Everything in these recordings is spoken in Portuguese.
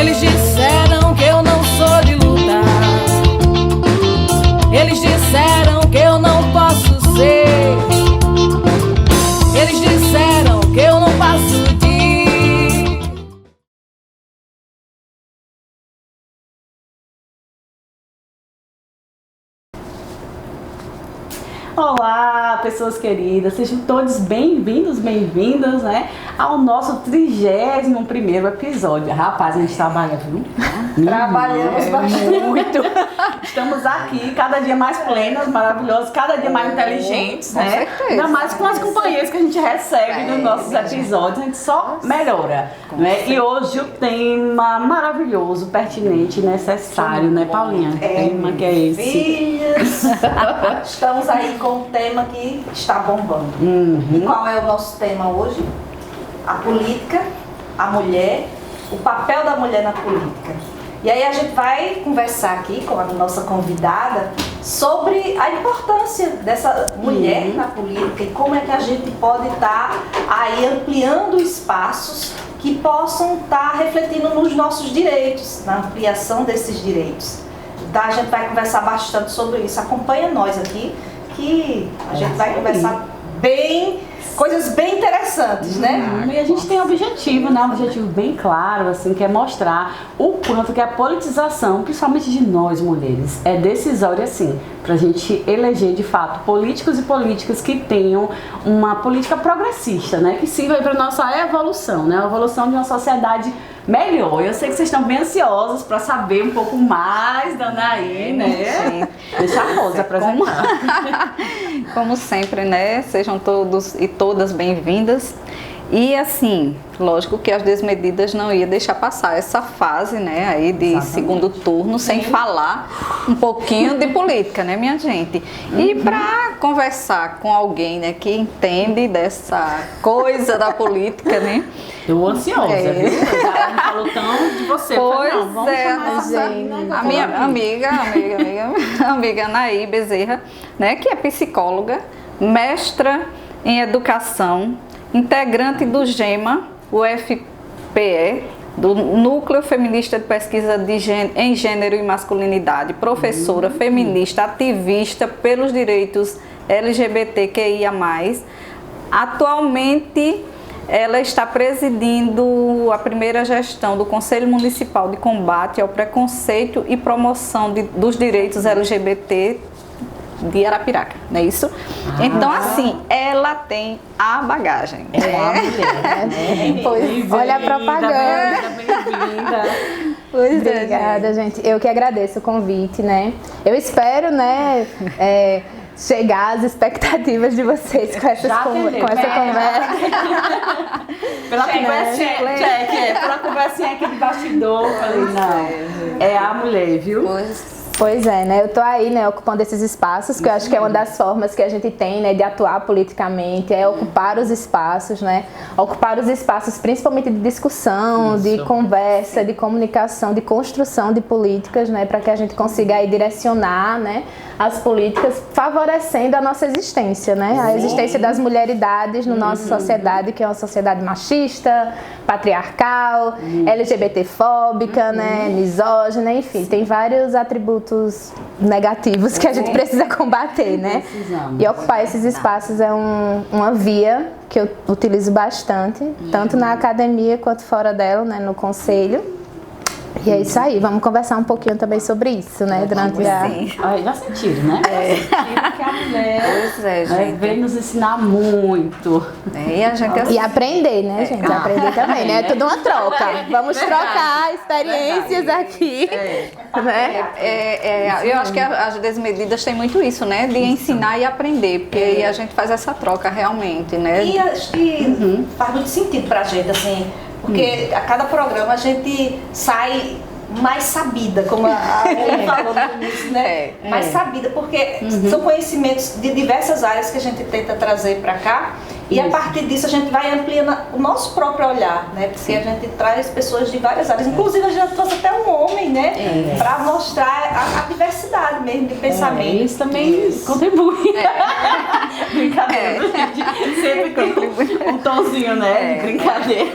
Eles disseram que eu não sou de lutar. Eles disseram que eu não posso ser. Eles disseram que eu não passo de. Olá, pessoas queridas, sejam todos bem-vindos, bem-vindas, né, ao nosso 31º episódio. Rapaz, a gente trabalha, viu? Trabalhamos bastante. Muito. Estamos aqui, cada dia mais plenas, maravilhosas, cada dia mais inteligentes, com né? certeza. Ainda mais com as companhias que a gente recebe nos nossos episódios, a gente só melhora, né? E hoje o tema maravilhoso, pertinente, necessário, né, Paulinha? O tema que é esse? Filhas, estamos aí com um tema que está bombando. E qual é o nosso tema hoje? A política, a mulher, o papel da mulher na política. E aí a gente vai conversar aqui com a nossa convidada sobre a importância dessa mulher na política e como é que a gente pode estar aí ampliando espaços que possam estar refletindo nos nossos direitos, na ampliação desses direitos. Então a gente vai conversar bastante sobre isso. Acompanha nós aqui, que a gente vai conversar coisas bem interessantes, né? E a gente tem um objetivo, né? Um objetivo bem claro, assim, que é mostrar o quanto que a politização, principalmente de nós mulheres, é decisória, assim, pra gente eleger, de fato, políticos e políticas que tenham uma política progressista, né? Que sirva para nossa evolução, né? A evolução de uma sociedade melhor. Eu sei que vocês estão bem ansiosos para saber um pouco mais da Anaí, né? Deixa a Rosa apresentar. Como sempre, né? Sejam todos e todas bem-vindas. E assim, lógico que as desmedidas não ia deixar passar essa fase, né, aí de segundo turno sem falar um pouquinho de política, né, minha gente? E para conversar com alguém, né, que entende dessa coisa da política, né? Tô ansiosa, viu? Já não falou tão de você. Pois não, vamos a minha amiga Anaí Bezerra, né, que é psicóloga, mestra em educação, integrante do GEMA, UFPE, do Núcleo Feminista de Pesquisa em Gênero e Masculinidade, professora feminista, ativista pelos direitos LGBTQIA+. Atualmente, ela está presidindo a primeira gestão do Conselho Municipal de Combate ao Preconceito e Promoção dos Direitos LGBT de Arapiraca, não é isso? Então, assim, ela tem a bagagem. É uma mulher, né? Pois, olha a propaganda. Bem-vinda. Obrigada, gente. Eu que agradeço o convite, né? Eu espero, né, chegar às expectativas de vocês com essa conversa. Pela conversinha aqui de bastidor, eu falei, não, é a mulher, viu? Pois é, né? Eu tô aí, né, ocupando esses espaços, que eu acho que é uma das formas que a gente tem, né, de atuar politicamente, é ocupar os espaços, né? Ocupar os espaços principalmente de discussão, de conversa, de comunicação, de construção de políticas, né, para que a gente consiga aí direcionar, né, as políticas favorecendo a nossa existência, né? A existência das mulheridades na nossa sociedade, que é uma sociedade machista, patriarcal, LGBTfóbica, né, misógina, enfim, tem vários atributos negativos que a gente precisa combater, né? E ocupar esses espaços é uma via que eu utilizo bastante, tanto na academia quanto fora dela, né, no conselho. E é isso aí, vamos conversar um pouquinho também sobre isso, né? Durante já sentiram, né? Sentiram que a mulher veio nos ensinar muito. E a gente e aprender, né, gente? Aprender também, né? É tudo uma troca. Vamos trocar experiências aqui. Né? Eu acho que as desmedidas têm muito isso, né? De ensinar e aprender, porque aí a gente faz essa troca realmente, né? E acho que faz muito sentido pra gente, assim, porque a cada programa a gente sai mais sabida, como a Ellen falou no início, né? Mais sabida, porque são conhecimentos de diversas áreas que a gente tenta trazer para cá. E a partir disso a gente vai ampliando o nosso próprio olhar, né? Porque a gente traz pessoas de várias áreas. Inclusive a gente trouxe até um homem, né? Para mostrar a diversidade mesmo de pensamento. Isso também contribui. Brincadeira. Sempre tem um tonzinho, né, de brincadeira.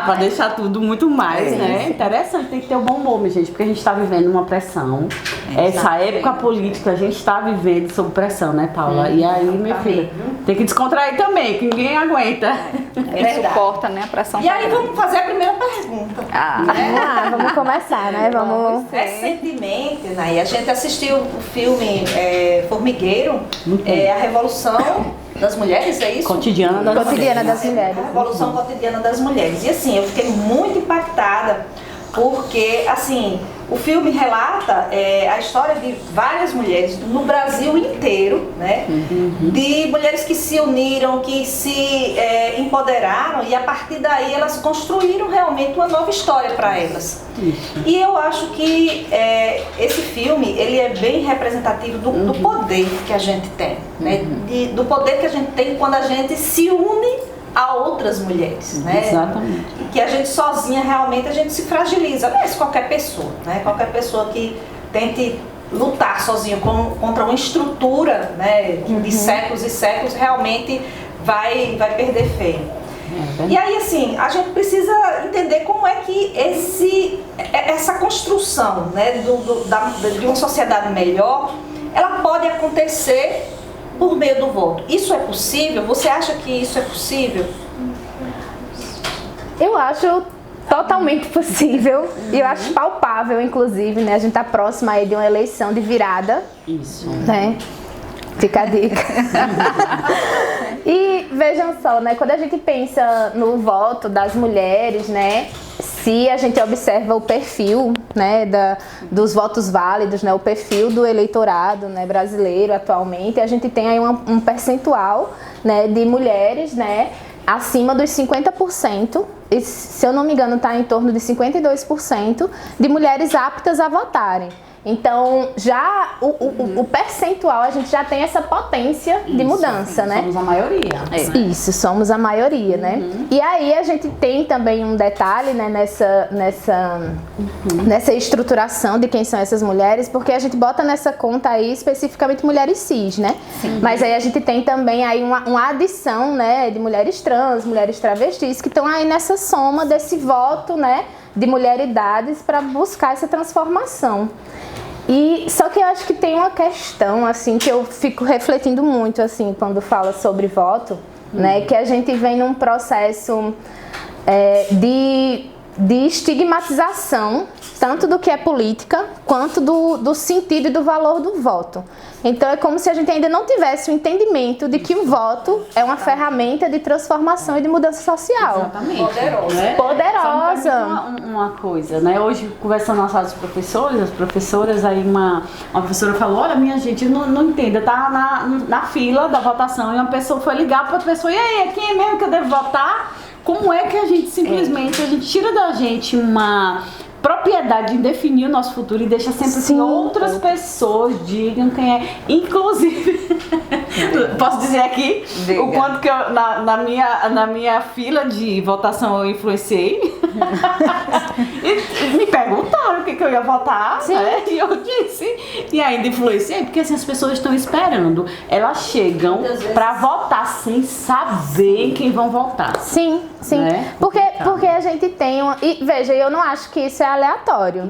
Pra deixar tudo muito mais, né? Interessante, tem que ter o bom humor, minha gente, porque a gente tá vivendo uma pressão. Essa época política a gente tá vivendo sob pressão, né, Paula? E aí, minha filha, tem que descontrair também, que ninguém aguenta. Ninguém suporta, né, a pressão. E aí vamos fazer a primeira pergunta. Vamos lá, vamos começar, né? Vamos. Recentemente, né, a gente assistiu o filme Formigueiro, a Revolução das Mulheres, é isso? Cotidiana das Mulheres. A Revolução Cotidiana das Mulheres. E assim, eu fiquei muito impactada porque, assim, o filme relata a história de várias mulheres no Brasil inteiro, né? De mulheres que se uniram, que se empoderaram e a partir daí elas construíram realmente uma nova história para elas. E eu acho que esse filme, ele é bem representativo do poder que a gente tem, né? Do poder que a gente tem quando a gente se une a outras mulheres, né? Exatamente. Que a gente sozinha realmente a gente se fragiliza, mas qualquer pessoa, né? Qualquer pessoa que tente lutar sozinho contra uma estrutura, né, de séculos e séculos realmente vai perder feio. E aí, assim, a gente precisa entender como é que essa construção, né, de uma sociedade melhor, ela pode acontecer por meio do voto. Isso é possível? Você acha que isso é possível? Eu acho totalmente possível e eu acho palpável, inclusive, né? A gente tá próxima aí de uma eleição de virada. Isso. Né? Fica a dica. E vejam só, né? Quando a gente pensa no voto das mulheres, né? Se a gente observa o perfil, né, dos votos válidos, né, o perfil do eleitorado, né, brasileiro atualmente, a gente tem aí um percentual, né, de mulheres, né, acima dos 50%, e, se eu não me engano está em torno de 52% de mulheres aptas a votarem. Então, já o percentual, a gente já tem essa potência de mudança, né? Somos a maioria. Isso, somos a maioria, né? E aí a gente tem também um detalhe, né, nessa estruturação de quem são essas mulheres, porque a gente bota nessa conta aí especificamente mulheres cis, né? Mas aí a gente tem também aí uma adição, né, de mulheres trans, mulheres travestis, que estão aí nessa soma desse voto, né, de mulheridades para buscar essa transformação. E só que eu acho que tem uma questão assim que eu fico refletindo muito assim quando fala sobre voto, né, que a gente vem num processo de estigmatização tanto do que é política quanto do sentido e do valor do voto. Então é como se a gente ainda não tivesse o entendimento de que o voto é uma ferramenta de transformação e de mudança social. Exatamente. Poderosa. Né? Poderosa. Só me permite uma coisa, né? Hoje, conversando na sala dos professores, as professoras, aí uma professora falou, olha, minha gente, não entenda, tá na fila da votação e uma pessoa foi ligar para outra pessoa, e aí, quem é mesmo que eu devo votar? Como é que a gente simplesmente, a gente tira da gente uma propriedade de definir o nosso futuro e deixa sempre que outras pessoas digam quem é, inclusive posso dizer aqui o quanto que eu, na minha fila de votação eu influenciei e me perguntaram o que eu ia votar, né? E eu disse, e ainda influenciei, porque assim, as pessoas estão esperando, elas chegam para votar sem saber quem vão votar. Sim, né? Porque a gente tem uma... E veja, eu não acho que isso é aleatório.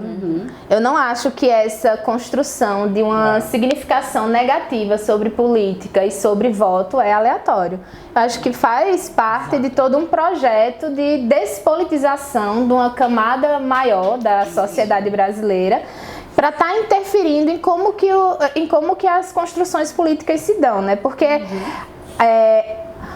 Eu não acho que essa construção de uma significação negativa sobre política e sobre voto é aleatório. Eu acho que faz parte de todo um projeto de despolitização de uma camada maior da sociedade brasileira para estar interferindo em como que as construções políticas se dão, né? Porque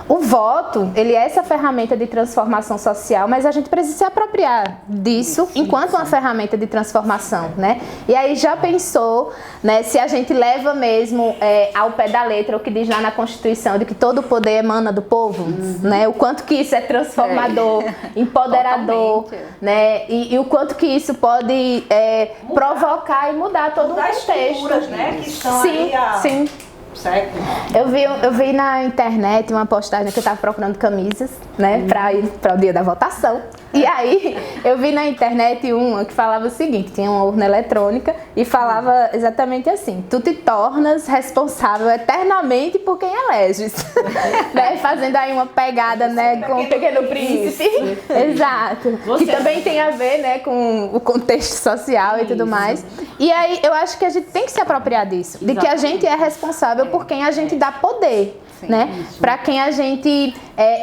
o voto, ele é essa ferramenta de transformação social, mas a gente precisa se apropriar disso enquanto uma ferramenta de transformação, né? E aí já pensou, né, se a gente leva mesmo ao pé da letra o que diz lá na Constituição de que todo o poder emana do povo, né? O quanto que isso é transformador, empoderador, né? E o quanto que isso pode provocar e mudar todo o contexto. Né, que estão aí sim. Certo. Eu vi na internet uma postagem que eu estava procurando camisas, né, para ir para o dia da votação. E aí, eu vi na internet uma que falava o seguinte, tinha uma urna eletrônica e falava exatamente assim: tu te tornas responsável eternamente por quem eleges. Né? Fazendo aí uma pegada, né, com o Pequeno Príncipe. Exato. Que também tem a ver, né, com o contexto social e tudo mais. E aí, eu acho que a gente tem que se apropriar disso. De que a gente é responsável por quem a gente dá poder. Né? Para quem a gente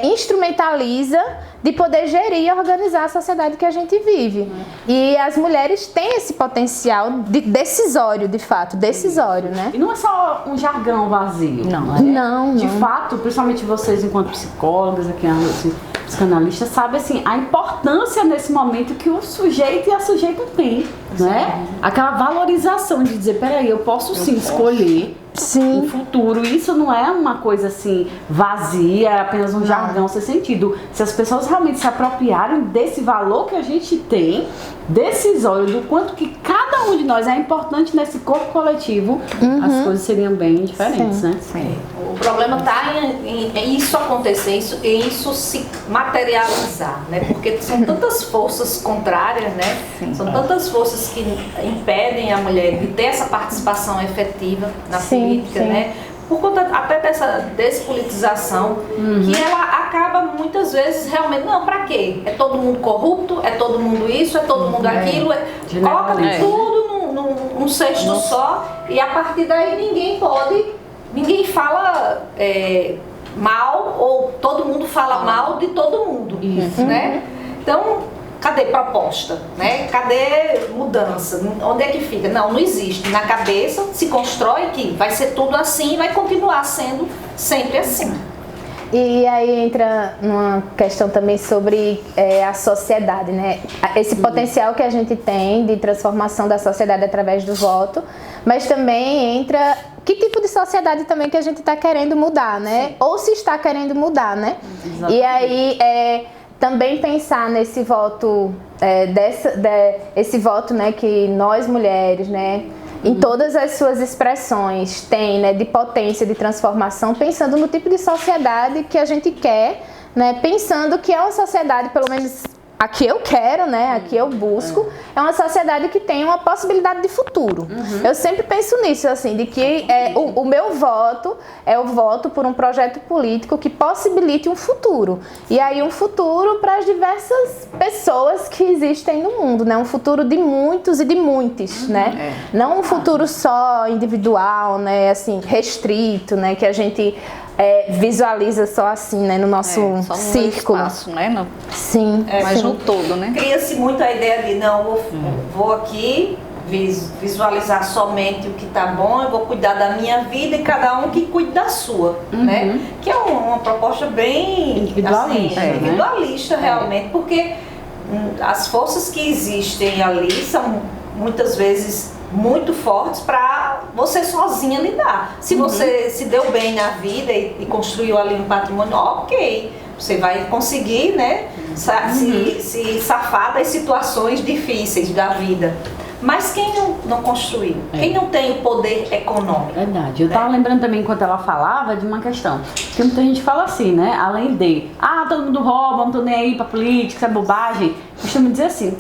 instrumentaliza de poder gerir e organizar a sociedade que a gente vive. E as mulheres têm esse potencial decisório, de fato, decisório, né? E não é só um jargão vazio. Não. De fato, principalmente vocês enquanto psicólogas, aqui, assim, psicanalistas, sabem assim, a importância nesse momento que o sujeito e a sujeita têm, né? Aquela valorização de dizer, peraí, eu posso sim escolher um futuro. Isso não é uma coisa assim vazia, é apenas um jargão sem sentido. Se as pessoas realmente se apropriarem desse valor que a gente tem, decisório, do quanto que cada um de nós é importante nesse corpo coletivo, as coisas seriam bem diferentes, né? Sim. O problema está em isso acontecer, isso se materializar, né? Porque são tantas forças contrárias, né? São tantas forças que impedem a mulher de ter essa participação efetiva na política, né? Por conta até dessa despolitização, que ela acaba muitas vezes realmente, não, pra quê? É todo mundo corrupto, é todo mundo isso, é todo mundo aquilo, coloca tudo num cesto só, e a partir daí ninguém fala mal, ou todo mundo fala mal de todo mundo, né? Então, cadê proposta, né? Cadê mudança? Onde é que fica? Não existe. Na cabeça se constrói que vai ser tudo assim e vai continuar sendo sempre assim. E aí entra numa questão também sobre a sociedade, né? Esse potencial que a gente tem de transformação da sociedade através do voto, mas também entra que tipo de sociedade também que a gente está querendo mudar, né? Ou se está querendo mudar, né? Exatamente. E aí também pensar nesse voto, esse voto, né, que nós mulheres, né, em todas as suas expressões tem, né, de potência, de transformação, pensando no tipo de sociedade que a gente quer, né, pensando que é uma sociedade, pelo menos a que eu quero, né, a que eu busco, é uma sociedade que tem uma possibilidade de futuro. Eu sempre penso nisso, assim, de que o meu voto é o voto por um projeto político que possibilite um futuro. E aí um futuro para as diversas pessoas que existem no mundo, né, um futuro de muitos e de muitos, né, não um futuro só individual, né, assim, restrito, né, que a gente visualiza só assim, né, no nosso só no círculo. Espaço, né? Sim. Mas no todo, né? Cria-se muito a ideia de, não, vou aqui visualizar somente o que está bom, eu vou cuidar da minha vida e cada um que cuide da sua, né? Que é uma proposta bem individualista, assim, individualista realmente, porque as forças que existem ali são muitas vezes muito fortes para você sozinha lidar. Se você se deu bem na vida e construiu ali um patrimônio, ok, você vai conseguir, né, se safar das situações difíceis da vida. Mas quem não construiu? Quem não tem o poder econômico? Verdade. Eu tava lembrando também, enquanto ela falava, de uma questão. Porque muita gente fala assim, né? Além de, todo mundo rouba, não tô nem aí pra política, isso é bobagem. Costuma dizer assim,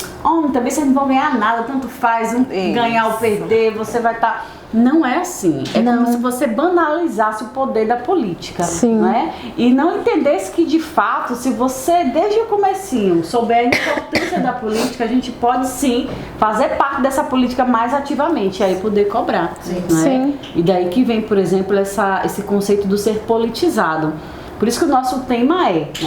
também vocês não vão ganhar nada, tanto faz, ganhar ou perder, você vai estar... Não é assim. É como se você banalizasse o poder da política. Né? E não entendesse que, de fato, se você, desde o comecinho, souber a importância da política, a gente pode, sim, fazer parte dessa política mais ativamente, e aí poder cobrar. Né? E daí que vem, por exemplo, esse conceito do ser politizado. Por isso que o nosso tema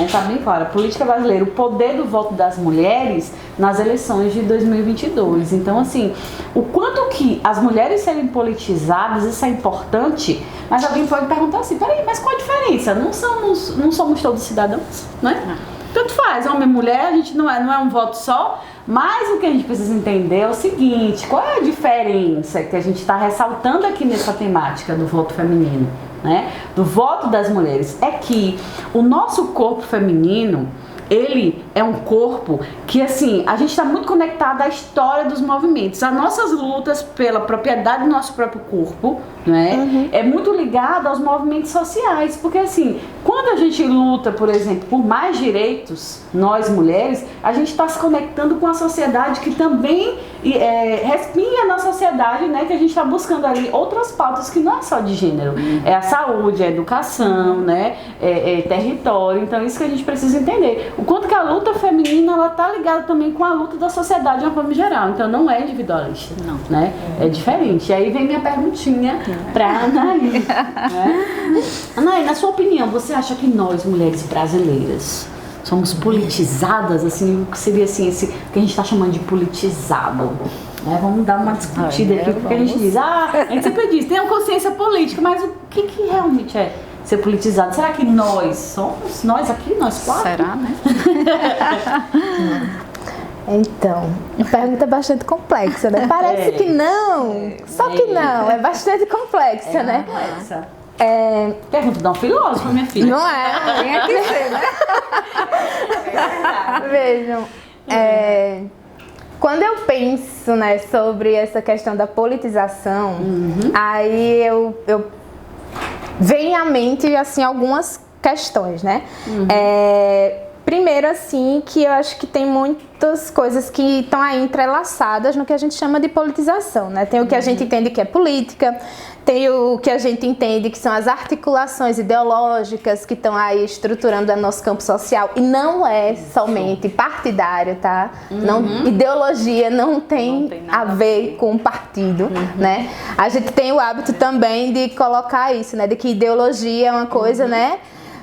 tá bem claro, política brasileira, o poder do voto das mulheres nas eleições de 2022. Então, assim, o quanto que as mulheres serem politizadas, isso é importante, mas alguém pode perguntar assim, peraí, mas qual a diferença? Não somos todos cidadãos, né? Tanto faz, homem e mulher, a gente não é um voto só, mas o que a gente precisa entender é o seguinte, qual é a diferença que a gente está ressaltando aqui nessa temática do voto feminino? Né, do voto das mulheres, é que o nosso corpo feminino, ele é um corpo que, assim, a gente está muito conectado à história dos movimentos, as nossas lutas pela propriedade do nosso próprio corpo, né? É muito ligado aos movimentos sociais, porque assim, quando a gente luta, por exemplo, por mais direitos, nós mulheres, a gente está se conectando com a sociedade que também respinga na sociedade, né? Que a gente está buscando ali outras pautas que não é só de gênero, é a saúde, é a educação, né? É território, então isso que a gente precisa entender. O quanto que a luta feminina, ela tá ligada também com a luta da sociedade de uma forma geral, então não é individualista, Não. né? É diferente. E aí vem minha perguntinha para a Anaí. Né? Anaí, na sua opinião, você acha que nós, mulheres brasileiras, somos politizadas, assim, o que seria assim, esse que a gente está chamando de politizado? Né? Vamos dar uma discutida aqui, porque a gente diz, a gente sempre diz, tem uma consciência política, mas o que realmente é ser politizado? Será que nós somos? Nós aqui, nós quatro? Será, né? Então, uma pergunta bastante complexa, né? Parece que não, só que não, é bastante complexa, né? Complexa. Pergunta de um filósofo, minha filha. Não é? Tem que ser, né? Vejam, quando eu penso, né, sobre essa questão da politização, aí eu vem à mente assim algumas questões, né? Primeiro, assim, que eu acho que tem muitas coisas que estão aí entrelaçadas no que a gente chama de politização, né? Tem o que a gente entende que é política, tem o que a gente entende que são as articulações ideológicas que estão aí estruturando o nosso campo social, e não é somente partidário, tá? Não, ideologia não tem a ver com partido, né? A gente tem o hábito também de colocar isso, né? De que ideologia é uma coisa, né?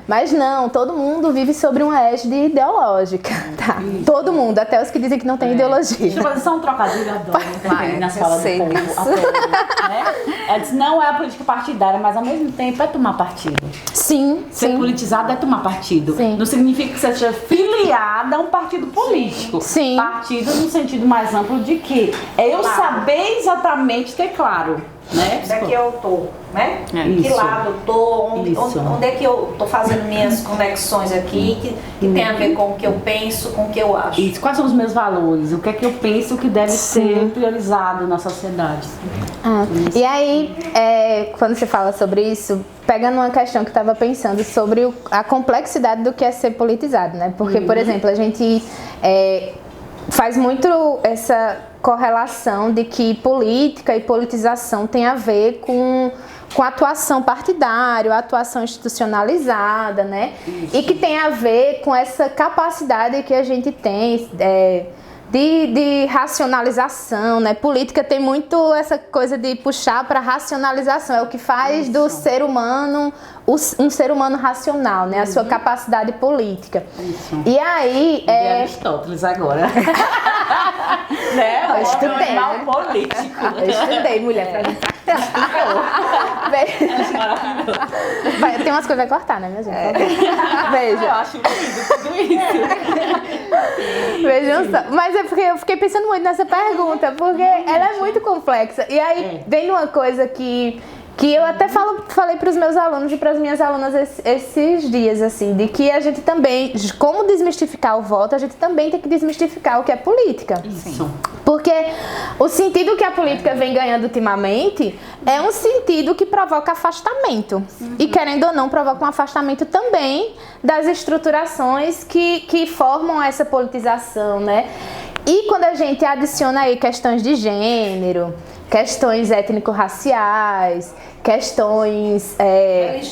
Mas não, todo mundo vive sobre uma égide ideológica, tá? Todo mundo, até os que dizem que não tem ideologia. Deixa eu fazer só um trocadilho, adoro, nas falas do sei povo. disso. Né? Ela disse, não é a política partidária, mas ao mesmo tempo é tomar partido. Sim, Ser sim. politizado é tomar partido. Sim. Não significa que você seja filiada a um partido político. Sim. Partido no sentido mais amplo de que é eu saber exatamente ter claro. Né? Onde é que eu tô, né? Que Isso. lado eu tô, onde é que eu tô fazendo minhas conexões aqui, que tem a ver com o que eu penso, com o que eu acho. Isso. Quais são os meus valores? O que é que eu penso que deve ser priorizado na sociedade? E aí, quando você fala sobre isso, pegando uma questão que eu estava pensando sobre a complexidade do que é ser politizado, né? Porque, por exemplo, a gente faz muito essa correlação de que política e politização tem a ver com atuação partidária, atuação institucionalizada, né? Isso. E que tem a ver com essa capacidade que a gente tem de racionalização, né? Política tem muito essa coisa de puxar para racionalização, é o que faz do ser humano um ser humano racional, né? A sua capacidade política. Isso. E aí Aristóteles agora. Né? Eu estudei. Político. Eu estudei, mulher, pra mim. Tem umas coisas a cortar, né, minha gente? Veja. Eu acho lindo tudo isso. Vejam só. Mas é porque eu fiquei pensando muito nessa pergunta, porque ela é muito complexa. E aí vem uma coisa que eu até falei para os meus alunos e para as minhas alunas esses dias, assim, de que a gente também, como desmistificar o voto, a gente também tem que desmistificar o que é política. Isso. Porque o sentido que a política vem ganhando ultimamente é um sentido que provoca afastamento. E, querendo ou não, provoca um afastamento também das estruturações que formam essa politização, né? E quando a gente adiciona aí questões de gênero, questões étnico-raciais, questões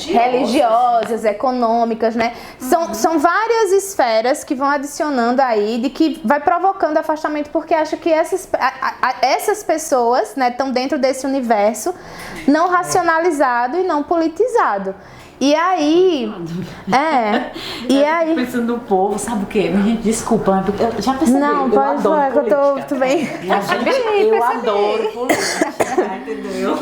religiosas, econômicas, né? São várias esferas que vão adicionando aí, de que vai provocando afastamento, porque acho que essas pessoas, né, estão dentro desse universo não racionalizado e não politizado. E aí, pensando no povo, sabe o quê? Gente, desculpa, eu já percebi. Não, pode falar que eu tô bem. Eu adoro política, entendeu?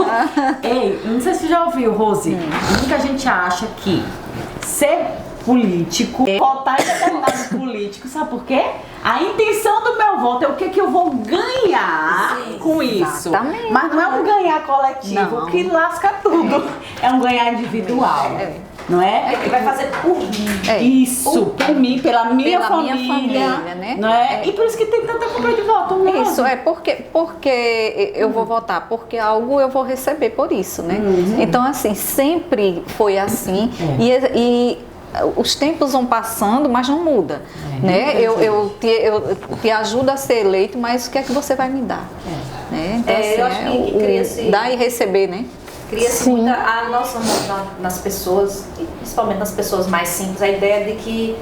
Ei, não sei se você já ouviu, Rose. Muita gente acha que ser político, votar em determinado político, sabe por quê? A intenção do meu voto é o que eu vou ganhar com isso. Exatamente. Mas não é um ganhar coletivo que lasca tudo. É um ganhar individual. Não é? Que vai fazer por mim. Isso, por mim, pela minha família, família, né? Não é? E por isso que tem tanta compra de voto mesmo. Isso, porque eu vou votar, porque algo eu vou receber por isso, né? Então, assim, sempre foi assim, e os tempos vão passando, mas não muda, né? Eu te ajudo a ser eleito, mas o que é que você vai me dar? Né? Então, assim, eu acho que cria-se... dar e receber, né? Cria-se muita nas pessoas, principalmente nas pessoas mais simples, a ideia de que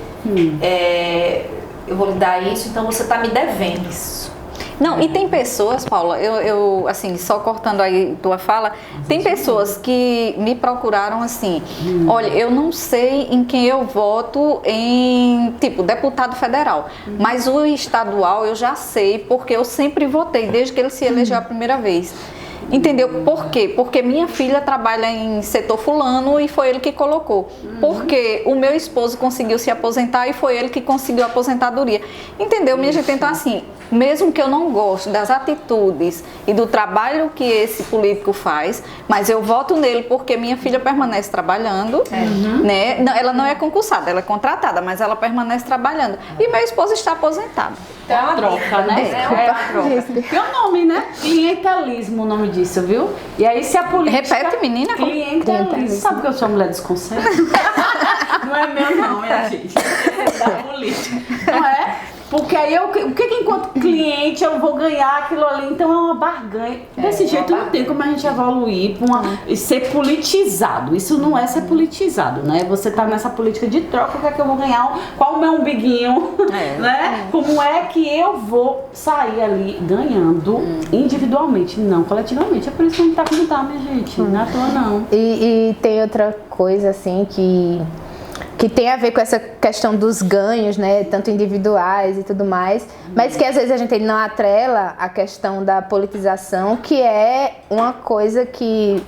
eu vou lhe dar isso, então você está me devendo isso. Não, e tem pessoas, Paula, eu assim, só cortando aí tua fala, tem pessoas que me procuraram assim, olha, eu não sei em quem eu voto em, tipo, deputado federal, mas o estadual eu já sei, porque eu sempre votei, desde que ele se elegeu a primeira vez. Entendeu? Por quê? Porque minha filha trabalha em setor fulano e foi ele que colocou. Porque o meu esposo conseguiu se aposentar e foi ele que conseguiu a aposentadoria. Entendeu, minha gente? Então, assim, mesmo que eu não goste das atitudes e do trabalho que esse político faz, mas eu voto nele porque minha filha permanece trabalhando, né? Não, ela não é concursada, ela é contratada, mas ela permanece trabalhando. E meu esposo está aposentado. É uma troca, né? É uma troca. Tem um nome, né? Clientelismo, o nome disso, viu? E aí se a política... Repete, menina. Clientelismo. Sabe que eu sou mulher dos conselhos? Não é meu não, minha gente. É da política. Não é? Porque aí o que enquanto cliente eu vou ganhar aquilo ali, então é uma barganha. Desse jeito não tem como a gente evoluir e ser politizado. Isso não é ser politizado, né? Você tá nessa política de troca, o que é que eu vou ganhar? Qual o meu umbiguinho? Né? Como é que eu vou sair ali ganhando individualmente, não coletivamente? É por isso que a gente tá como tá, minha gente. Não é à toa, não. E tem outra coisa, assim, que tem a ver com essa questão dos ganhos, né, tanto individuais e tudo mais, mas que às vezes a gente não atrela a questão da politização, que é uma coisa que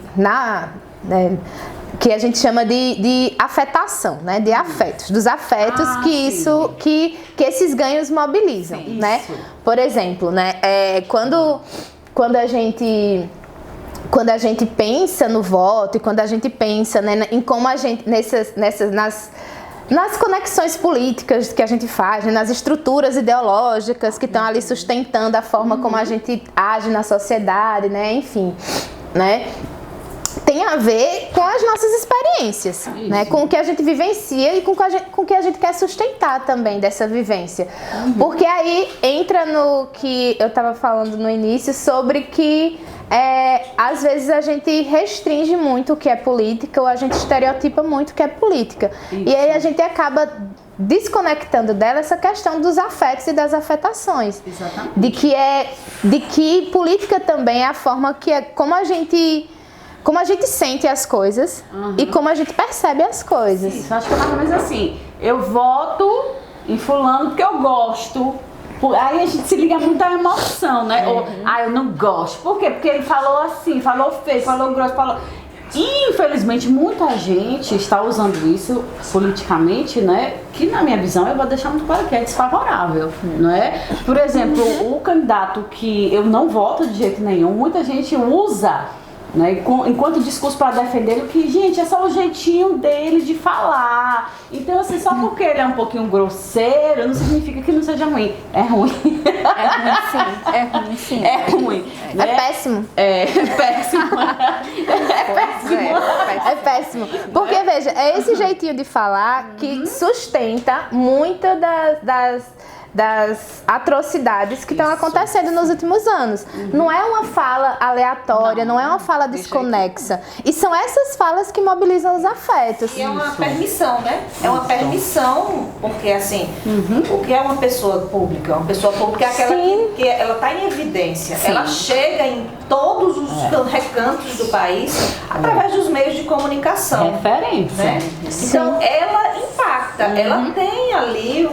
que a gente chama de afetação, né, de afetos, dos afetos que esses ganhos mobilizam, né? Por exemplo, né, quando a gente pensa no voto e quando a gente pensa, né, em como a gente, nas conexões políticas que a gente faz, né, nas estruturas ideológicas que estão ali sustentando a forma como a gente age na sociedade, né, enfim, né, tem a ver com as nossas experiências, né, com o que a gente vivencia e com o que a gente quer sustentar também dessa vivência. Porque aí entra no que eu estava falando no início sobre que às vezes a gente restringe muito o que é política ou a gente estereotipa muito o que é política. E aí a gente acaba desconectando dela essa questão dos afetos e das afetações. Exatamente. De que política também é a forma que como a gente sente as coisas e como a gente percebe as coisas. Isso, acho que é mais ou menos assim. Eu voto em fulano porque eu gosto. Aí a gente se liga muito à emoção, né? Ou, eu não gosto. Por quê? Porque ele falou assim, falou feio, falou grosso, falou... E, infelizmente, muita gente está usando isso politicamente, né? Que, na minha visão, eu vou deixar muito claro que é desfavorável, não é? Por exemplo, o candidato que eu não voto de jeito nenhum, muita gente usa... Né? Enquanto discurso para defender ele, que, gente, é só o jeitinho dele de falar. Então, assim, só porque ele é um pouquinho grosseiro, não significa que não seja ruim. É ruim. É ruim, sim. É ruim, sim. É ruim. É péssimo. É péssimo. É péssimo. Porque, veja, é esse jeitinho de falar que sustenta muitas das atrocidades que estão acontecendo nos últimos anos. Não é uma fala aleatória, não é uma fala desconexa. E são essas falas que mobilizam os afetos. E é uma permissão, né? É uma permissão, porque assim, o que é uma pessoa pública? Uma pessoa pública é aquela que ela está em evidência. Sim. Ela chega em todos os recantos do país através dos meios de comunicação. Referência. Né? Então, ela impacta, ela tem ali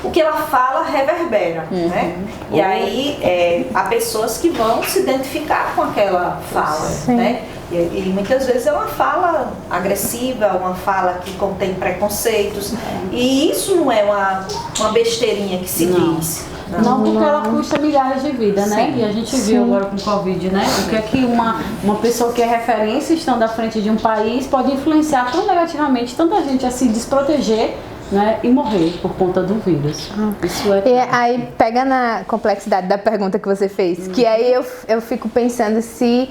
o que ela fala reverbera, né? E aí há pessoas que vão se identificar com aquela fala, né? E muitas vezes é uma fala agressiva, uma fala que contém preconceitos. E isso não é uma besteirinha que se diz. Não, porque ela custa milhares de vidas, né? E a gente viu agora com o Covid, né? O que é que uma pessoa que é referência estando à frente de um país pode influenciar tão negativamente tanta gente a se desproteger, né, e morrer por conta do vírus. Isso é... E aí pega na complexidade da pergunta que você fez, que aí eu fico pensando se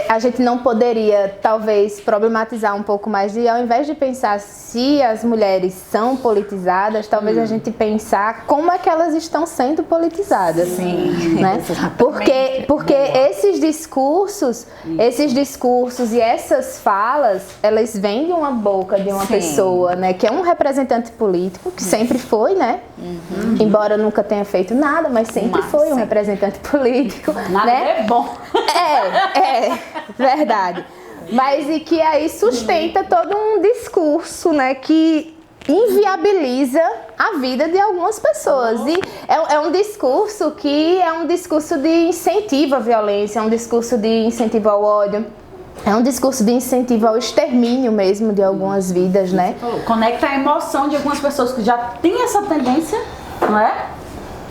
a gente não poderia, talvez, problematizar um pouco mais de, ao invés de pensar se as mulheres são politizadas, talvez a gente pensar como é que elas estão sendo politizadas. Sim. Né? Porque esses discursos e essas falas, elas vêm de uma boca de uma pessoa, né, que é um representante político, que sempre foi, né? Embora nunca tenha feito nada, mas sempre foi um representante político. Nada, né? é bom. Verdade. Mas e que aí sustenta todo um discurso, né, que inviabiliza a vida de algumas pessoas. E é um discurso que é um discurso de incentivo à violência, é um discurso de incentivo ao ódio. É um discurso de incentivo ao extermínio mesmo de algumas vidas, né? Conecta a emoção de algumas pessoas que já têm essa tendência, não é?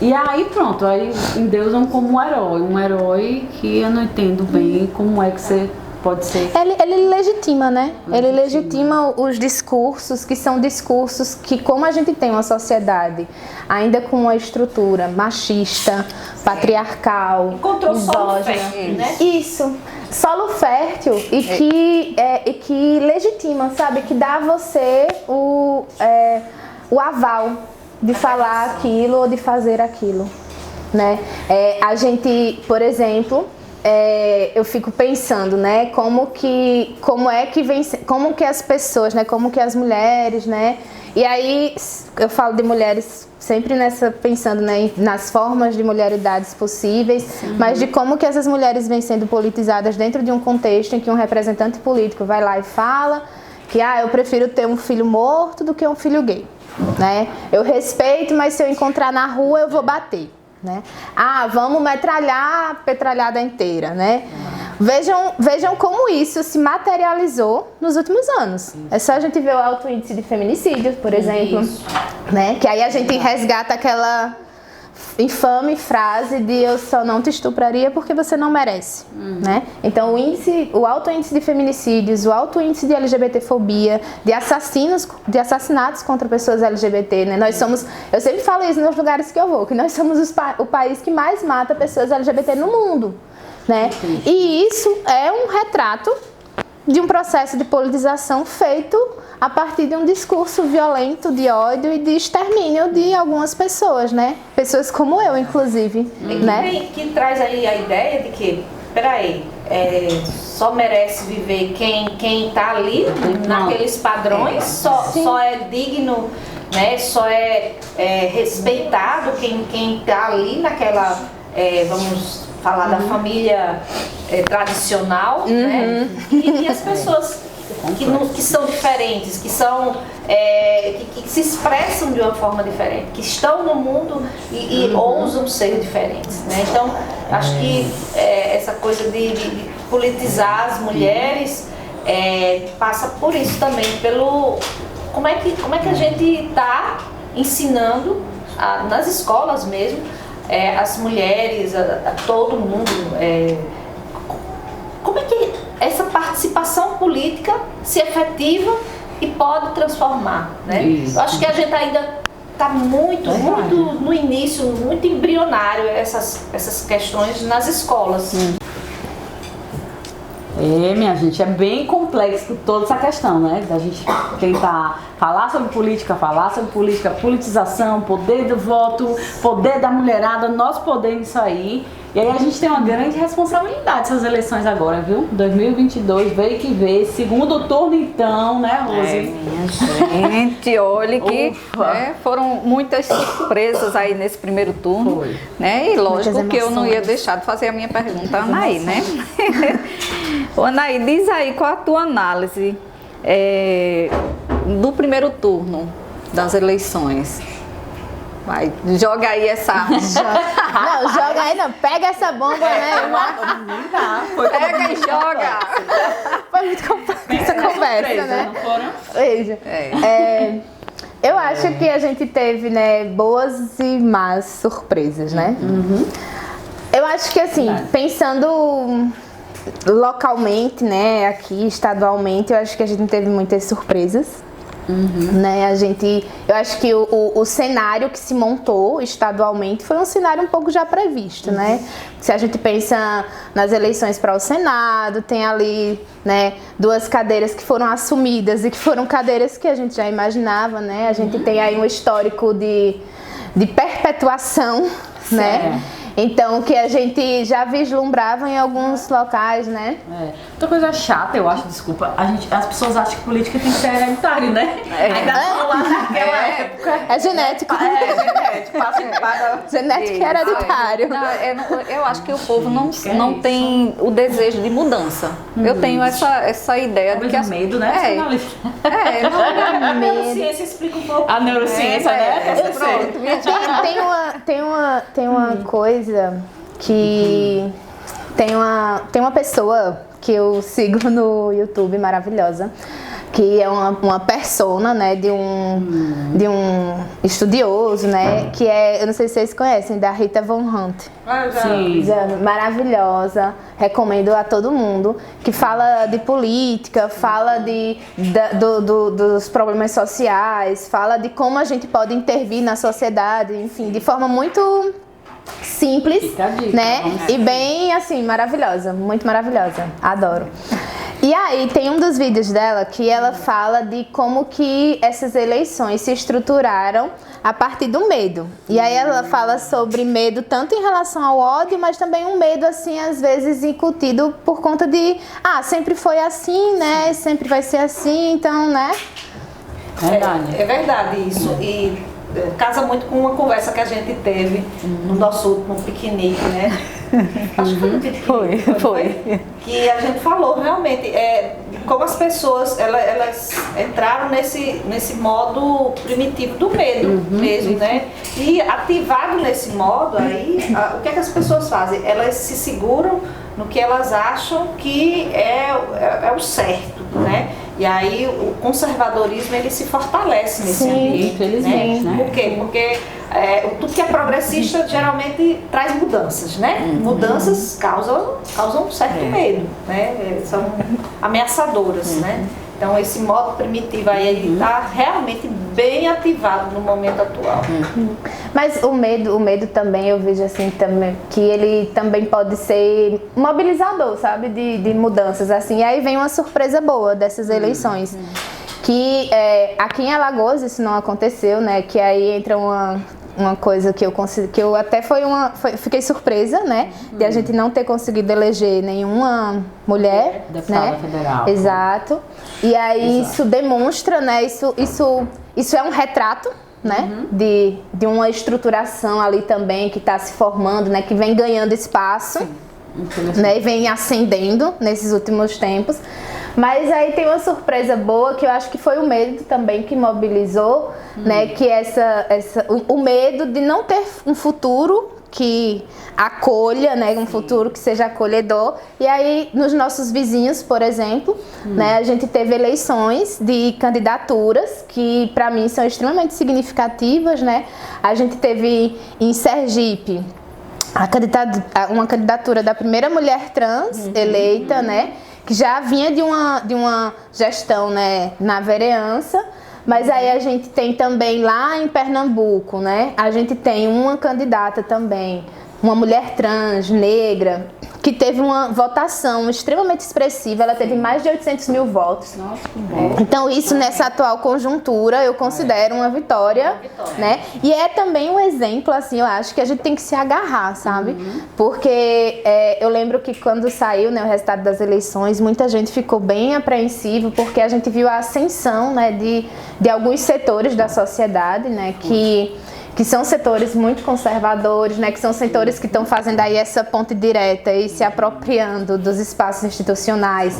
E aí pronto, aí endeusam como um herói que eu não entendo bem como é que você pode ser. Ele legitima, né? Ele legitima os discursos, que são discursos que, como a gente tem uma sociedade ainda com uma estrutura machista, patriarcal, Encontrou solo misógina, fértil, né? Isso, solo fértil e que legitima, sabe? Que dá a você o aval de falar aquilo ou de fazer aquilo, né? A gente, por exemplo, eu fico pensando, né, como que as pessoas, né, como que as mulheres, né, e aí eu falo de mulheres sempre pensando, né, nas formas de mulheridades possíveis, mas de como que essas mulheres vêm sendo politizadas dentro de um contexto em que um representante político vai lá e fala que eu prefiro ter um filho morto do que um filho gay, né? Eu respeito, mas se eu encontrar na rua eu vou bater, né? Vamos metralhar a petralhada inteira, né? Vejam como isso se materializou nos últimos anos. É só a gente ver o alto índice de feminicídio, por exemplo, né? Que aí a gente resgata aquela infame frase de eu só não te estupraria porque você não merece, né? Então o alto índice de feminicídios, o alto índice de LGBTfobia, de assassinatos contra pessoas LGBT, né? Eu sempre falo isso nos lugares que eu vou, que nós somos o país que mais mata pessoas LGBT no mundo, né? E isso é um retrato de um processo de politização feito a partir de um discurso violento de ódio e de extermínio de algumas pessoas, né? Pessoas como eu, inclusive, né? Que traz aí a ideia de que, peraí, só merece viver quem tá ali naqueles padrões, só é digno, né? Só é respeitado quem tá ali naquela, vamos falar da família tradicional, né? E as pessoas que são diferentes, que se expressam de uma forma diferente, que estão no mundo e ousam ser diferentes, né? Então, acho que essa coisa de politizar as mulheres passa por isso também, pelo como é que a gente está ensinando nas escolas mesmo, as mulheres, a todo mundo, como é que essa participação política se efetiva e pode transformar, né? Eu acho que a gente ainda está muito no início, muito embrionário essas questões nas escolas. Minha gente, é bem complexo toda essa questão, né? Da gente tentar falar sobre política, politização, poder do voto, poder da mulherada, nosso poder nisso aí. E aí a gente tem uma grande responsabilidade essas eleições agora, viu? 2022, veio que veio, segundo turno então, né, Rose? Minha gente, olha que foram muitas surpresas aí nesse primeiro turno, né? E lógico que eu não ia deixar de fazer a minha pergunta, Anaí, né? Ô, Anaí, diz aí qual a tua análise do primeiro turno das eleições. Vai, joga aí essa... Não, joga aí não, pega essa bomba, né? Pega e joga. Foi muito complexa essa conversa, né? Não foram? Veja, eu acho que a gente teve, né, boas e más surpresas, né? Eu acho que assim, pensando localmente, né, aqui, estadualmente, eu acho que a gente teve muitas surpresas, Né? Eu acho que o cenário que se montou estadualmente foi um cenário um pouco já previsto, né? Se a gente pensa nas eleições para o Senado, tem ali, né, 2 cadeiras que foram assumidas e que foram cadeiras que a gente já imaginava, né? A gente tem aí um histórico de perpetuação, né? Então, que a gente já vislumbrava em alguns locais, né? Outra coisa chata, eu acho, desculpa, as pessoas acham que política tem que ser hereditário, né? Ainda estão lá naquela época. É genético. Genético e hereditário. Eu acho que o povo não tem o desejo de mudança. Eu tenho essa ideia de que Talvez medo, né? A neurociência explica um pouco. A neurociência, né? Tem uma coisa que tem uma pessoa que eu sigo no YouTube maravilhosa, que é uma persona, né, de um estudioso, né, que eu não sei se vocês conhecem, da Rita Von Hunt. Sim. Maravilhosa, recomendo a todo mundo, que fala de política, fala dos problemas sociais, fala de como a gente pode intervir na sociedade, enfim, de forma muito simples, né? E bem assim, maravilhosa, muito maravilhosa, adoro. E aí tem um dos vídeos dela que ela fala de como que essas eleições se estruturaram a partir do medo. E aí ela fala sobre medo tanto em relação ao ódio, mas também um medo assim, às vezes incutido por conta de, sempre foi assim, né? Sempre vai ser assim, então, né? É verdade isso. E casa muito com uma conversa que a gente teve no nosso último piquenique, né? Acho que foi no piquenique. Foi. Que a gente falou realmente como as pessoas elas entraram nesse modo primitivo do medo mesmo, né? E ativado nesse modo aí, o que é que as pessoas fazem? Elas se seguram no que elas acham que é o certo, né? E aí o conservadorismo ele se fortalece nesse ambiente, infelizmente, né? Por quê? Porque tudo que é progressista geralmente traz mudanças, né? Mudanças causam um certo medo, né? São ameaçadoras, né? Então esse modo primitivo aí está realmente bem ativado no momento atual. Mas o medo também, eu vejo assim também, que ele também pode ser mobilizador, sabe? De mudanças, assim. E aí vem uma surpresa boa dessas eleições. Que aqui em Alagoas isso não aconteceu, né? Que aí entra uma coisa que eu até fiquei surpresa, né? De a gente não ter conseguido eleger nenhuma mulher, deputada né? federal. Exato. E aí isso demonstra, né? Isso é um retrato, né? De uma estruturação ali também que está se formando, né? Que vem ganhando espaço, né? E vem ascendendo nesses últimos tempos. Mas aí tem uma surpresa boa que eu acho que foi o medo também que mobilizou, né? Que o medo de não ter um futuro que acolha, né? Um futuro que seja acolhedor. E aí, nos nossos vizinhos, por exemplo, né? A gente teve eleições de candidaturas que, para mim, são extremamente significativas, né? A gente teve em Sergipe uma candidatura da primeira mulher trans eleita, né? Que já vinha de uma gestão, né, na vereança, mas aí a gente tem também lá em Pernambuco, né, a gente tem uma candidata também, uma mulher trans, negra, que teve uma votação extremamente expressiva, ela teve mais de 800 mil votos. Nossa, que bom. Então isso nessa atual conjuntura eu considero uma vitória, né? E é também um exemplo, assim, eu acho que a gente tem que se agarrar, sabe? Porque eu lembro que quando saiu, né, o resultado das eleições, muita gente ficou bem apreensiva, porque a gente viu a ascensão, né, de alguns setores da sociedade, né, que são setores muito conservadores, né, que são setores que estão fazendo aí essa ponte direta e se apropriando dos espaços institucionais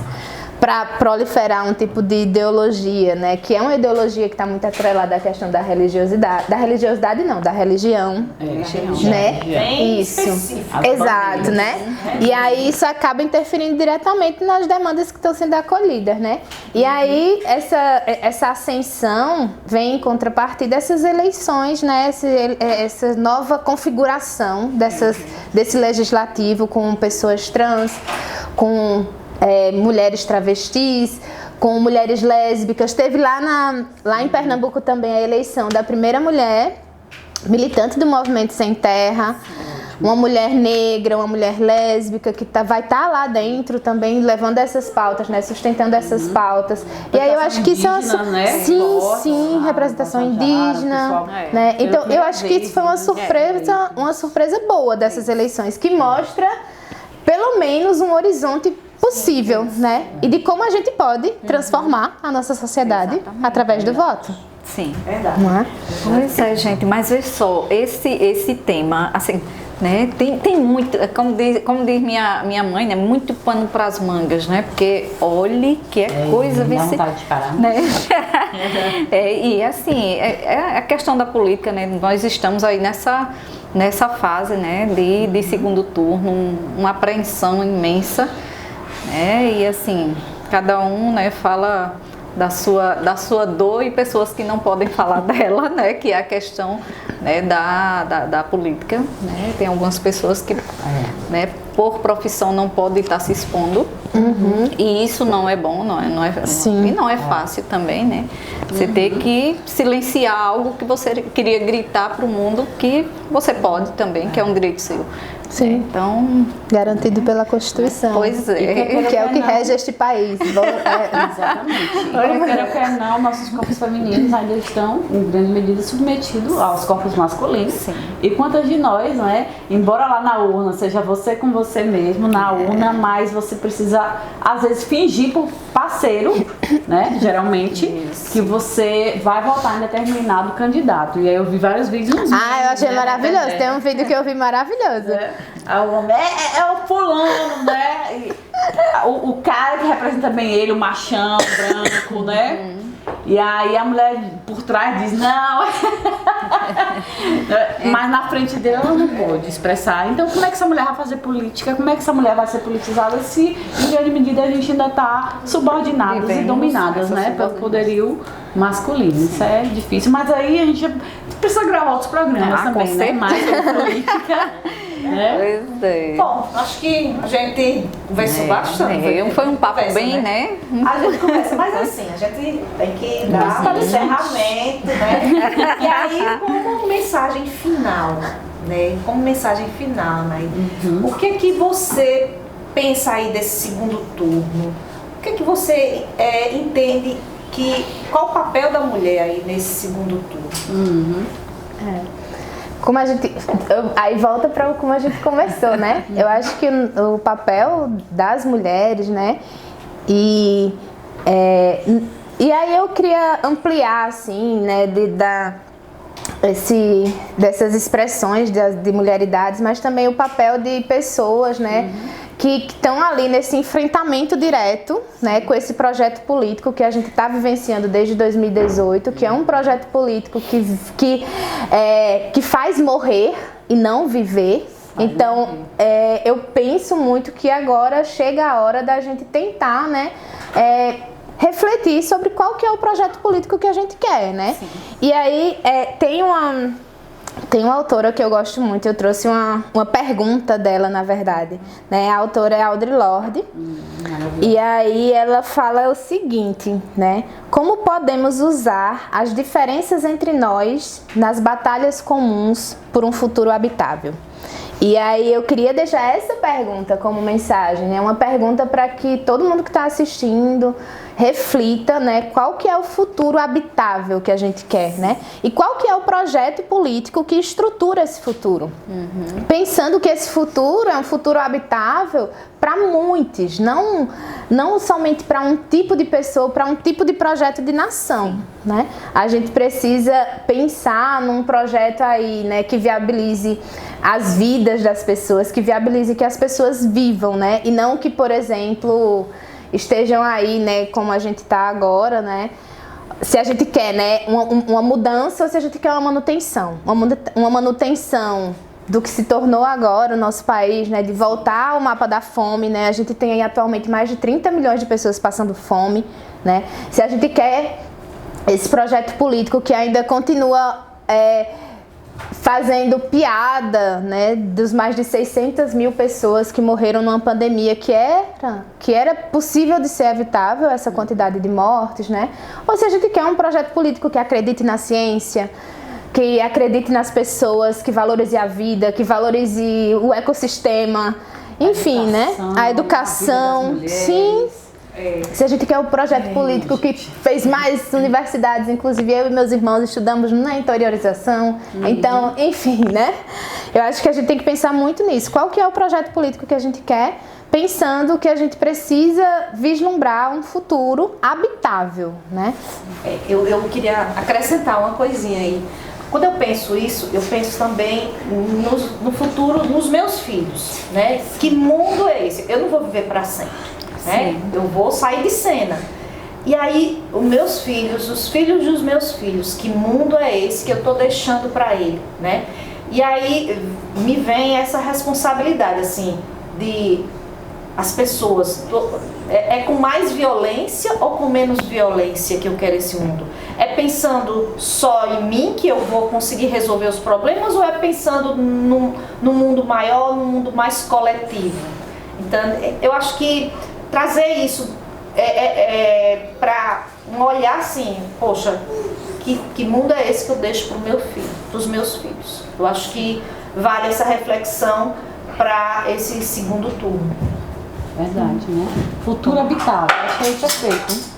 para proliferar um tipo de ideologia, né, que é uma ideologia que está muito atrelada à questão da religiosidade, da religião, né? Bem Isso, específico. exato, né? E aí isso acaba interferindo diretamente nas demandas que estão sendo acolhidas, né? E aí essa ascensão vem em contrapartida dessas eleições, né? Essa nova configuração desse legislativo com pessoas trans, com mulheres travestis, com mulheres lésbicas. Teve lá em Pernambuco também a eleição da primeira mulher militante do Movimento Sem Terra, uma mulher negra, uma mulher lésbica que vai estar lá dentro também levando essas pautas, né, sustentando essas pautas. E aí eu acho que isso é uma sim, representação indígena, né? Então eu acho que isso foi uma surpresa boa dessas eleições, que mostra pelo menos um horizonte possível, né? E de como a gente pode transformar a nossa sociedade através do voto. Sim. Verdade. Não é? Pois é, gente, mas veja só, esse tema, assim, né, tem muito, como diz minha mãe, né, muito pano para as mangas, né, porque olhe que coisa... Dá vontade de parar. Né? E assim, é a questão da política, né, nós estamos aí nessa fase, né, de segundo turno, uma apreensão imensa, né, e assim, cada um, né, fala da sua dor e pessoas que não podem falar dela, né, que é a questão, né, da política, né, tem algumas pessoas que, né, por profissão não podem estar se expondo, e isso não é bom, e não é fácil também, né, você ter que silenciar algo que você queria gritar para o mundo que você pode também, que é um direito seu. Sim. Então, garantido pela Constituição. Pois é. Que é o que rege este país. Exatamente. Quer não, nossos corpos femininos ainda estão, em grande medida, submetidos aos corpos masculinos. Sim. E quantas de nós, né, embora lá na urna seja você com você mesmo, na urna, mas você precisa, às vezes, fingir por parceiro, né, geralmente, que você vai votar em determinado candidato. E aí eu vi vários vídeos. Eu achei maravilhoso. Tem um vídeo que eu vi maravilhoso. O homem é o fulano, né? E o cara que representa bem ele, o machão branco, né? E aí a mulher por trás diz, não. Mas na frente dele ela não pode expressar. Então como é que essa mulher vai fazer política? Como é que essa mulher vai ser politizada se em grande medida a gente ainda está subordinadas e dominadas, né? Pelo poderio masculino. Isso é difícil. Mas aí a gente precisa gravar outros programas também, né? Mais sobre política. Pois é. Bom, acho que a gente conversou bastante. Foi um papo bem, né? A gente conversa, mas assim, a gente tem que dar encerramento, né? E aí, como mensagem final, né? O que é que você pensa aí desse segundo turno? O que é que você entende qual o papel da mulher aí nesse segundo turno? Como a gente, aí volta para como a gente conversou, né? Eu acho que o papel das mulheres, né? E aí eu queria ampliar, assim, né? Dessas expressões de mulheridades, mas também o papel de pessoas, né? Que estão ali nesse enfrentamento direto, né, com esse projeto político que a gente está vivenciando desde 2018, que é um projeto político que faz morrer e não viver. Então, eu penso muito que agora chega a hora da gente tentar, né, refletir sobre qual que é o projeto político que a gente quer, né? Sim. E aí, tem uma autora que eu gosto muito, eu trouxe uma pergunta dela, na verdade, né? A autora é Audre Lorde, e aí ela fala o seguinte, né? Como podemos usar as diferenças entre nós nas batalhas comuns por um futuro habitável? E aí eu queria deixar essa pergunta como mensagem, né? Uma pergunta para que todo mundo que está assistindo reflita, né? Qual que é o futuro habitável que a gente quer, né? E qual que é o projeto político que estrutura esse futuro? Pensando que esse futuro é um futuro habitável para muitos, não somente para um tipo de pessoa, para um tipo de projeto de nação, né? A gente precisa pensar num projeto aí, né, que viabilize as vidas das pessoas, que viabilize que as pessoas vivam, né? E não que, por exemplo, estejam aí, né, como a gente está agora, né? Se a gente quer, né, uma mudança ou se a gente quer uma manutenção. Uma manutenção do que se tornou agora o nosso país, né, de voltar ao mapa da fome, né? A gente tem aí atualmente mais de 30 milhões de pessoas passando fome, né? Se a gente quer esse projeto político que ainda continua fazendo piada, né, dos mais de 600 mil pessoas que morreram numa pandemia que era possível de ser evitável, essa quantidade de mortes, né? Ou se a gente quer um projeto político que acredite na ciência, que acredite nas pessoas, que valorize a vida, que valorize o ecossistema, enfim, né? A educação, sim. Se a gente quer um projeto político que fez mais universidades, inclusive eu e meus irmãos estudamos na interiorização, então, enfim, né? Eu acho que a gente tem que pensar muito nisso. Qual que é o projeto político que a gente quer, pensando que a gente precisa vislumbrar um futuro habitável, né? Eu queria acrescentar uma coisinha aí. Quando eu penso isso, eu penso também no futuro, nos meus filhos, né? Que mundo é esse? Eu não vou viver para sempre. Né? Eu vou sair de cena. E aí, os meus filhos, os filhos dos meus filhos, que mundo é esse que eu estou deixando para ele, né? E aí me vem essa responsabilidade, assim, de as pessoas, é com mais violência ou com menos violência que eu quero esse mundo? É pensando só em mim que eu vou conseguir resolver os problemas, ou é pensando no mundo maior, no mundo mais coletivo? Então, eu acho que trazer isso para um olhar assim, poxa, que mundo é esse que eu deixo para o meu filho, para os meus filhos? Eu acho que vale essa reflexão para esse segundo turno. Verdade, né? Futuro habitável, achei perfeito.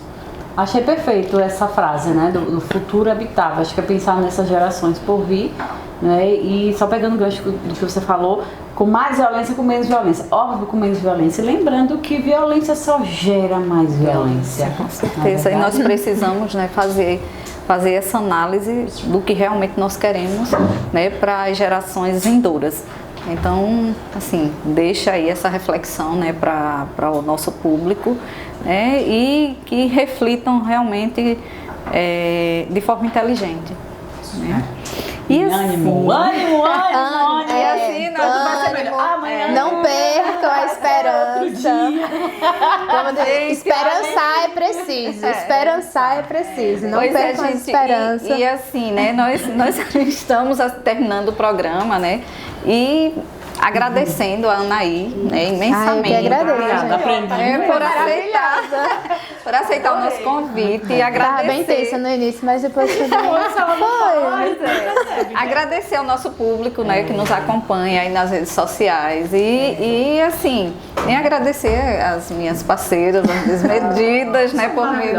Achei perfeito essa frase, né? Do futuro habitável. Acho que é pensar nessas gerações por vir, né? E só pegando o gancho do que você falou, com mais violência, com menos violência. Óbvio, com menos violência. Lembrando que violência só gera mais violência. Com certeza. E nós precisamos, né, fazer essa análise do que realmente nós queremos, né, para as gerações vindouras. Então, assim, deixa aí essa reflexão, né, para o nosso público, né, e que reflitam realmente de forma inteligente, né? E ânimo. E assim, não percam a esperança. Esperançar é preciso. Esperançar é preciso. Não percam a esperança. E assim, né? Nós estamos terminando o programa, né? E agradecendo a Anaí, né, imensamente. Eu que agradeço, por aceitar o nosso convite e agradecer. Estava bem tensa no início, mas depois foi. Agradecer ao nosso público, né, que nos acompanha aí nas redes sociais e assim, nem agradecer às minhas parceiras, as desmedidas, né, por me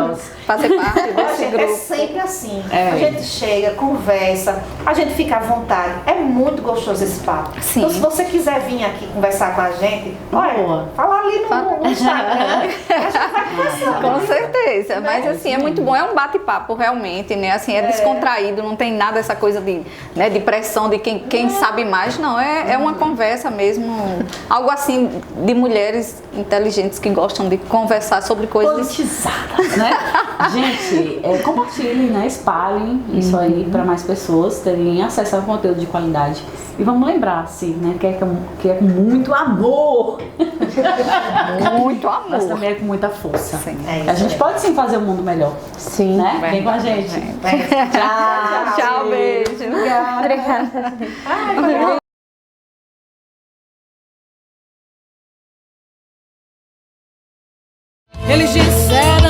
fazer parte desse grupo. É sempre assim. A gente chega, conversa, a gente fica à vontade. É muito gostoso esse papo. Sim. Então, se você quiser vir aqui conversar com a gente, olha, fala ali no Instagram. A gente vai conversando. Com certeza, mas assim, é muito bom, é um bate-papo realmente, né? Assim, é descontraído, não tem nada essa coisa de, né, de pressão de quem sabe mais, não, é uma conversa mesmo, algo assim de mulheres inteligentes que gostam de conversar sobre coisas politizadas, né? Gente, compartilhem, né? Espalhem isso aí para mais pessoas terem acesso a conteúdo de qualidade. E vamos lembrar, assim, né? Que é com muito amor. Muito amor. Mas também é com muita força. Sim. A gente pode sim fazer o mundo melhor. Sim. Né? Vem com a gente. Tchau, Tchau, beijo. Obrigada. Eles disseram